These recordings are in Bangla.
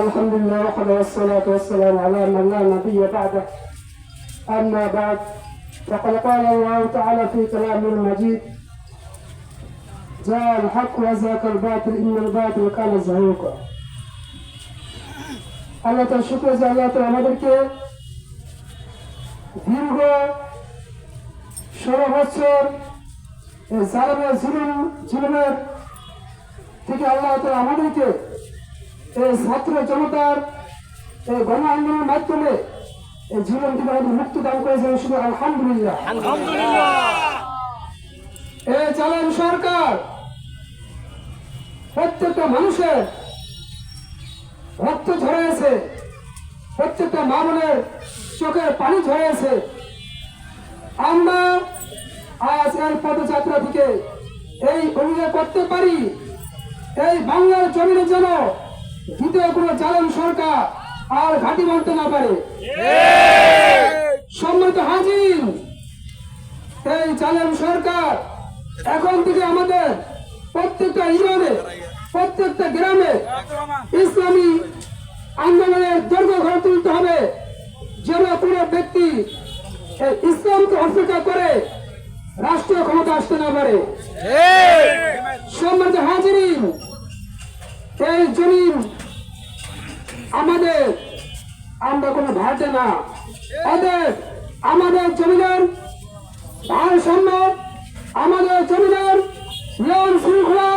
الحمد لله وحده والصلاة والسلام على من لا نبي بعده. أما بعد فقد قال الله تعالى في كلامه المجيد: جاء الحق وزهق الباطل إن الباطل كان زهوقا. আল্লাহ তাআলা শুকর যে আল্লাহ তাআলা আমাদেরকে দীর্ঘ 16 বছর এই জালেমের জুলুমের থেকে আল্লাহ তাআলা আমাদেরকে এই ছাত্র জনতার এই গণ আন্দোলনের মাধ্যমে এই জুলুম থেকে আমাদের মুক্তি দান করেছেন। শুধু আলহামদুলিল্লাহ আলহামদুলিল্লাহ। এই জালেম সরকার প্রত্যেকটা মানুষের রক্ত ঝরেছে, প্রত্যেকটা মা বোনের চোখের পানি ঝরেছে। আমরা আজ এই পদযাত্রা থেকে এই অভিযোগ করতে পারি, এই বাংলার জমিনে যেন দ্বিতীয় কোনো জালেম সরকার আর ঘাঁটি মারতে না পারে। সম্মানিত হাজির, এই জালেম সরকার এখন থেকে আমাদের প্রত্যেকটা ইউনিয়নে, প্রত্যেকটা গ্রামে ইসলামী আন্দোলনের দৈর্ঘ্য গড়ে তুলতে হবে, যেন কোনো ব্যক্তি ইসলামকে অস্বীকার করে রাষ্ট্রীয় ক্ষমতা আসতে না পারে। সম্মানিত হাজিরিন, এই জমিন আমাদের, আমরা কোনো ভাড়াটে না। অতএব আমাদের জমিনের ভারসাম্য, আমাদের জমিনের নিয়ম শৃঙ্খলা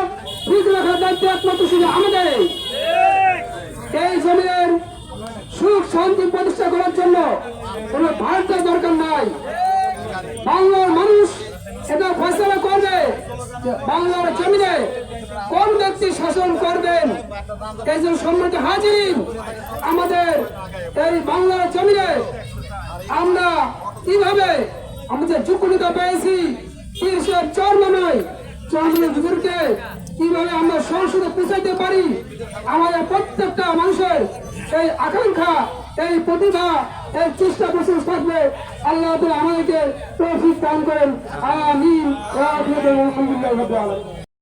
ঠিক রাখার দায়িত্ব একমাত্র শুধু আমাদের। এই জমিনের সুখ শান্তি প্রতিষ্ঠা করার জন্য কোনো ভাড়াটের দরকার নাই। বাংলার মানুষ এটা ফয়সালা করবে বাংলার জমিনে কোন ব্যক্তি শাসন করবেন। এই যে সম্মানিত হাজির, আমাদের এই বাংলার জমিনে আমরা কিভাবে আমাদের যোগ্যতা পেয়েছি, তিরিশের চরমানায় চরমানের হুজুরকে কিভাবে আমরা সংসদে পৌঁছাইতে পারি, আমাদের প্রত্যেকটা মানুষের এই আকাঙ্ক্ষা, এই প্রতিভা, এই চেষ্টা প্রচেষ্টা থাকবে। আল্লাহ তাআলা আমাদেরকে তৌফিক দান করেন। আমিন।